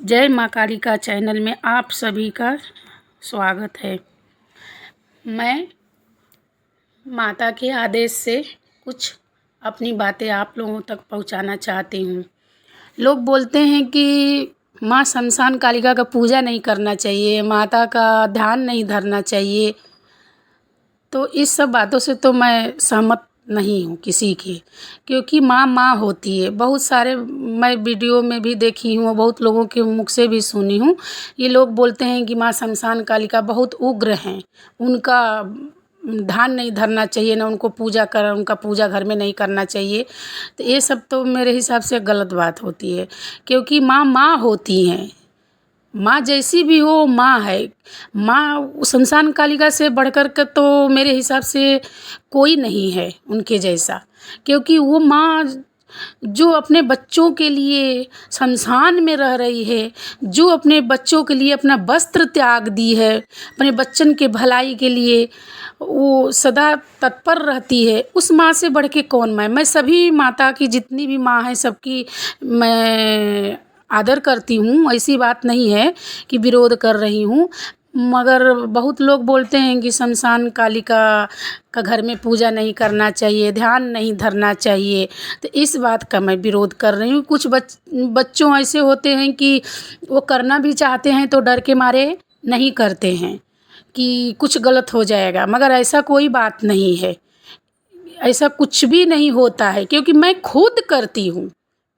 जय माँ कालिका चैनल में आप सभी का स्वागत है। मैं माता के आदेश से कुछ अपनी बातें आप लोगों तक पहुंचाना चाहती हूँ। लोग बोलते हैं कि माँ शमशान कालिका का पूजा नहीं करना चाहिए, माता का ध्यान नहीं धरना चाहिए। तो इस सब बातों से तो मैं सहमत नहीं हूँ किसी की, क्योंकि माँ माँ होती है। बहुत सारे मैं वीडियो में भी देखी हूँ, बहुत लोगों के मुख से भी सुनी हूँ। ये लोग बोलते हैं कि माँ शमशान कालिका बहुत उग्र हैं, उनका ध्यान नहीं धरना चाहिए, ना उनको उनका पूजा घर में नहीं करना चाहिए। तो ये सब तो मेरे हिसाब से गलत बात होती है, क्योंकि माँ माँ होती हैं। माँ जैसी भी हो माँ है। माँ शमशान कालिका से बढ़कर के तो मेरे हिसाब से कोई नहीं है उनके जैसा, क्योंकि वो माँ जो अपने बच्चों के लिए शमशान में रह रही है, जो अपने बच्चों के लिए अपना वस्त्र त्याग दी है, अपने बच्चन के भलाई के लिए वो सदा तत्पर रहती है, उस माँ से बढ़ के कौन माँ है। मैं सभी माता की जितनी भी माँ हैं सबकी मैं आदर करती हूँ, ऐसी बात नहीं है कि विरोध कर रही हूँ। मगर बहुत लोग बोलते हैं कि शमशान कालिका का घर में पूजा नहीं करना चाहिए, ध्यान नहीं धरना चाहिए। तो इस बात का मैं विरोध कर रही हूँ। कुछ बच्चों ऐसे होते हैं कि वो करना भी चाहते हैं तो डर के मारे नहीं करते हैं कि कुछ गलत हो जाएगा, मगर ऐसा कोई बात नहीं है, ऐसा कुछ भी नहीं होता है। क्योंकि मैं खुद करती हूँ,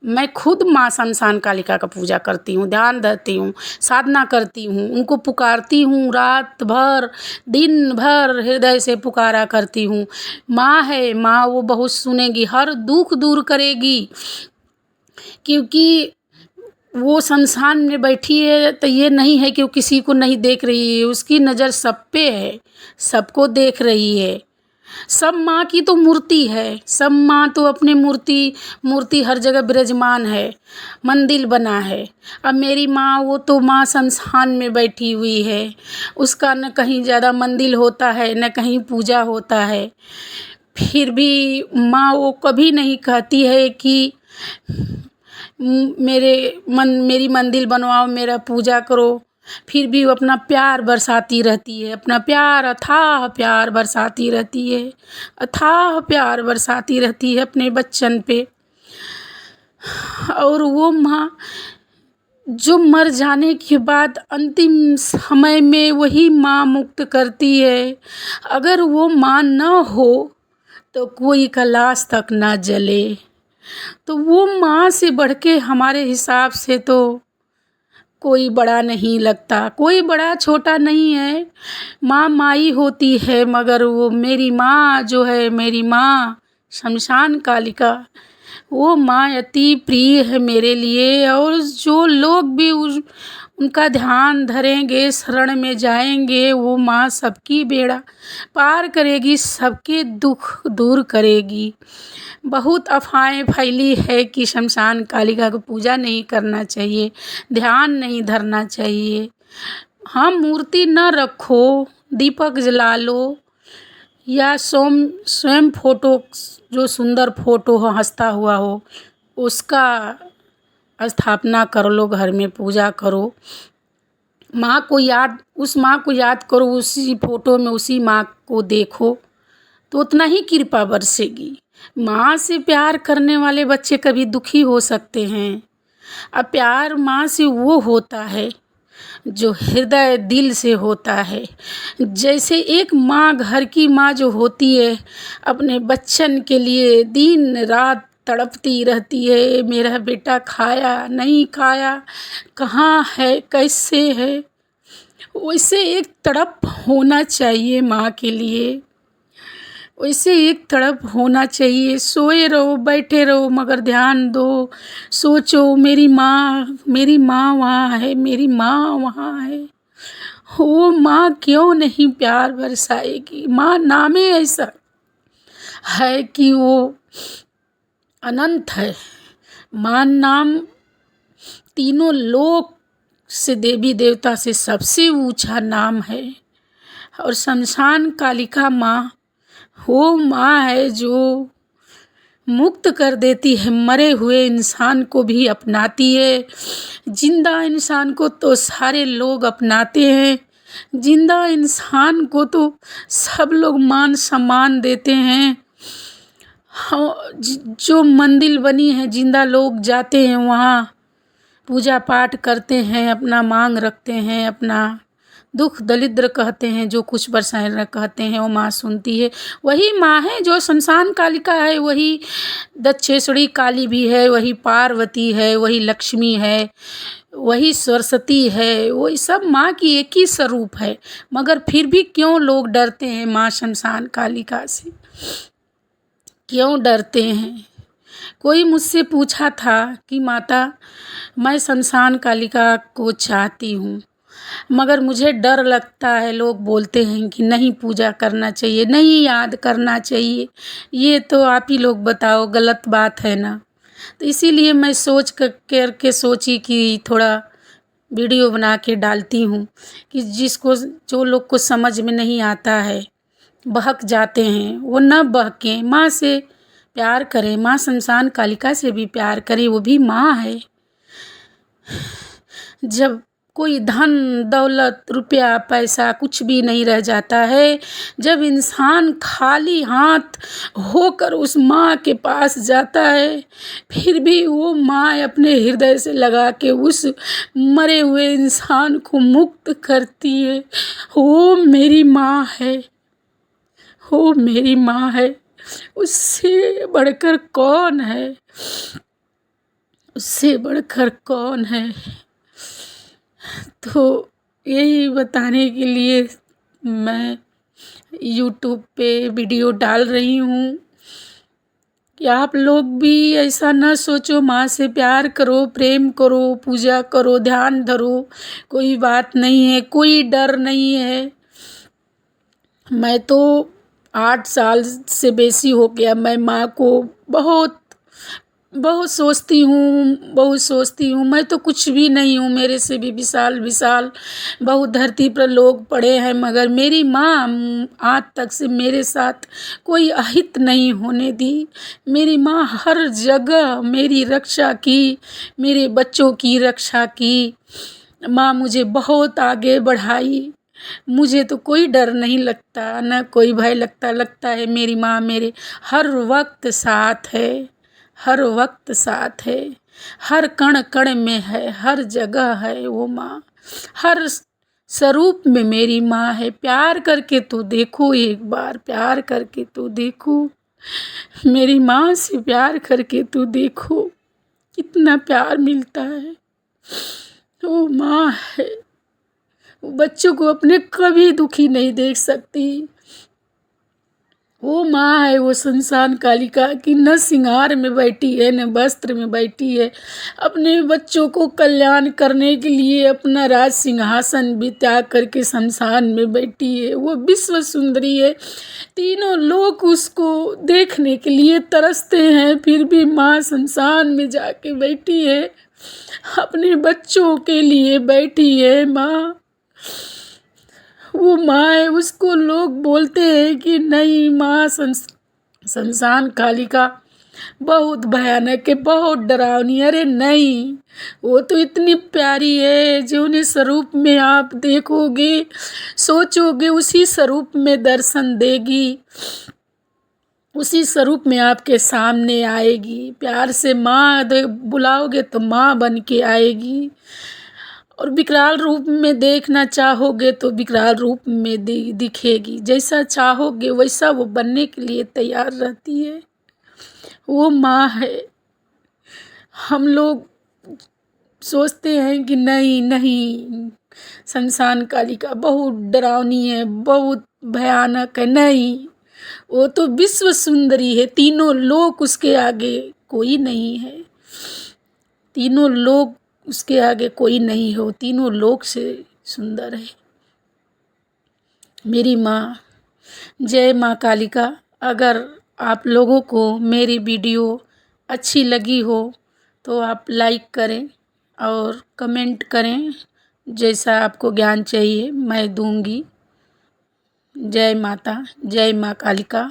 मैं खुद माँ शमशान कालिका का पूजा करती हूँ, ध्यान धरती हूँ, साधना करती हूँ, उनको पुकारती हूँ, रात भर दिन भर हृदय से पुकारा करती हूँ। माँ है, माँ वो बहुत सुनेगी, हर दुख दूर करेगी, क्योंकि वो शमशान में बैठी है तो ये नहीं है कि वो किसी को नहीं देख रही है, उसकी नज़र सब पे है, सबको देख रही है। सब माँ की तो मूर्ति है, सब माँ तो अपने मूर्ति हर जगह विराजमान है, मंदिर बना है। अब मेरी माँ वो तो माँ शमशान में बैठी हुई है, उसका न कहीं ज़्यादा मंदिर होता है न कहीं पूजा होता है। फिर भी माँ वो कभी नहीं कहती है कि मेरी मंदिर बनवाओ, मेरा पूजा करो। फिर भी वो अपना प्यार बरसाती रहती है, अपना प्यार अथाह प्यार बरसाती रहती है, अथाह प्यार बरसाती रहती है अपने बच्चन पे। और वो माँ जो मर जाने के बाद अंतिम समय में वही माँ मुक्त करती है। अगर वो माँ न हो तो कोई का लाश तक ना जले। तो वो माँ से बढ़ के हमारे हिसाब से तो कोई बड़ा नहीं लगता, कोई बड़ा छोटा नहीं है। माँ माई होती है, मगर वो मेरी माँ जो है, मेरी माँ शमशान कालिका, वो माँ अति प्रिय है मेरे लिए। और जो लोग भी उनका ध्यान धरेंगे, शरण में जाएंगे, वो माँ सबकी बेड़ा पार करेगी, सबके दुख दूर करेगी। बहुत अफवाहें फैली है कि शमशान कालिका को पूजा नहीं करना चाहिए, ध्यान नहीं धरना चाहिए। हाँ, मूर्ति न रखो, दीपक जला लो, या स्वयं फोटो जो सुंदर फोटो हो, हंसता हुआ हो, उसका स्थापना कर लो, घर में पूजा करो। उस माँ को याद करो, उसी फोटो में उसी माँ को देखो तो उतना ही कृपा बरसेगी। माँ से प्यार करने वाले बच्चे कभी दुखी हो सकते हैं। अब प्यार माँ से वो होता है जो हृदय दिल से होता है। जैसे एक माँ, घर की माँ जो होती है, अपने बच्चन के लिए दिन रात तड़पती रहती है, मेरा बेटा खाया नहीं खाया, कहाँ है, कैसे है, वैसे एक तड़प होना चाहिए माँ के लिए, वैसे एक तड़प होना चाहिए। सोए रहो, बैठे रहो, मगर ध्यान दो, सोचो मेरी माँ वहाँ है, मेरी माँ वहाँ है। वो माँ क्यों नहीं प्यार बरसाएगी। माँ नामे ऐसा है कि वो अनंत है। माँ नाम तीनों लोक से, देवी देवता से सबसे ऊंचा नाम है। और शमशान कालिका माँ वो माँ है जो मुक्त कर देती है, मरे हुए इंसान को भी अपनाती है। जिंदा इंसान को तो सारे लोग अपनाते हैं, जिंदा इंसान को तो सब लोग मान सम्मान देते हैं। हाँ, जो मंदिर बनी है, जिंदा लोग जाते हैं वहाँ पूजा पाठ करते हैं, अपना मांग रखते हैं, अपना दुख दरिद्र कहते हैं, जो कुछ परेशानी कहते हैं वो माँ सुनती है। वही माँ है जो शमशान कालिका है, वही दक्षेश्वरी काली भी है, वही पार्वती है, वही लक्ष्मी है, वही सरस्वती है। वही सब माँ की एक ही स्वरूप है। मगर फिर भी क्यों लोग डरते हैं माँ शमशान कालिका से, क्यों डरते हैं? कोई मुझसे पूछा था कि माता मैं शमशान कालिका को चाहती हूँ, मगर मुझे डर लगता है। लोग बोलते हैं कि नहीं पूजा करना चाहिए, नहीं याद करना चाहिए। ये तो आप ही लोग बताओ, गलत बात है ना? तो इसीलिए मैं सोच करके सोची कि थोड़ा वीडियो बना के डालती हूँ कि जो लोग को समझ में नहीं आता है, बहक जाते हैं, वो न बहकें, माँ से प्यार करें। माँ शमशान कालिका से भी प्यार करें, वो भी माँ है। जब कोई धन दौलत रुपया पैसा कुछ भी नहीं रह जाता है, जब इंसान खाली हाथ होकर उस माँ के पास जाता है, फिर भी वो माँ अपने हृदय से लगा के उस मरे हुए इंसान को मुक्त करती है। वो मेरी माँ है, वो मेरी माँ है। उससे बढ़कर कौन है? उससे बढ़कर कौन है? तो यही बताने के लिए मैं यूट्यूब पे वीडियो डाल रही हूँ कि आप लोग भी ऐसा ना सोचो, माँ से प्यार करो, प्रेम करो, पूजा करो, ध्यान धरो। कोई बात नहीं है, कोई डर नहीं है। मैं तो 8 साल से बेसी हो गया, मैं माँ को बहुत बहुत सोचती हूँ, बहुत सोचती हूँ। मैं तो कुछ भी नहीं हूँ, मेरे से भी विशाल विशाल बहुत धरती पर लोग पड़े हैं, मगर मेरी माँ आज तक से मेरे साथ कोई अहित नहीं होने दी। मेरी माँ हर जगह मेरी रक्षा की, मेरे बच्चों की रक्षा की। माँ मुझे बहुत आगे बढ़ाई। मुझे तो कोई डर नहीं लगता, ना कोई भय लगता है मेरी माँ मेरे हर वक्त साथ है, हर वक्त साथ है, हर कण कण में है, हर जगह है वो माँ, हर स्वरूप में मेरी माँ है। प्यार करके तो देखो, एक बार प्यार करके तो देखो, मेरी माँ से प्यार करके तो देखो, कितना प्यार मिलता है। वो माँ है, वो बच्चों को अपने कभी दुखी नहीं देख सकती। वो माँ है, वो शमशान कालिका की, न श्रृंगार में बैठी है, न वस्त्र में बैठी है। अपने बच्चों को कल्याण करने के लिए अपना राज सिंहासन भी त्याग करके शमशान में बैठी है। वो विश्व सुंदरी है, तीनों लोग उसको देखने के लिए तरसते हैं, फिर भी माँ शमशान में जाके बैठी है, अपने बच्चों के लिए बैठी है माँ। वो माँ है, उसको लोग बोलते हैं कि नहीं माँ शमशान कालिका बहुत भयानक है, बहुत डरावनी। अरे नहीं, वो तो इतनी प्यारी है, जो उन्हें स्वरूप में आप देखोगे, सोचोगे, उसी स्वरूप में दर्शन देगी, उसी स्वरूप में आपके सामने आएगी। प्यार से माँ बुलाओगे तो माँ बन के आएगी, और विकराल रूप में देखना चाहोगे तो विकराल रूप में दिखेगी। जैसा चाहोगे वैसा वो बनने के लिए तैयार रहती है। वो माँ है। हम लोग सोचते हैं कि नहीं नहीं, शमशान कालिका बहुत डरावनी है, बहुत भयानक है। नहीं, वो तो विश्व सुंदरी है, तीनों लोग उसके आगे कोई नहीं है, तीनों लोग उसके आगे कोई नहीं हो, तीनों लोक से सुंदर है मेरी माँ। जय माँ कालिका। अगर आप लोगों को मेरी वीडियो अच्छी लगी हो तो आप लाइक करें और कमेंट करें, जैसा आपको ज्ञान चाहिए मैं दूंगी। जय माता, जय माँ कालिका।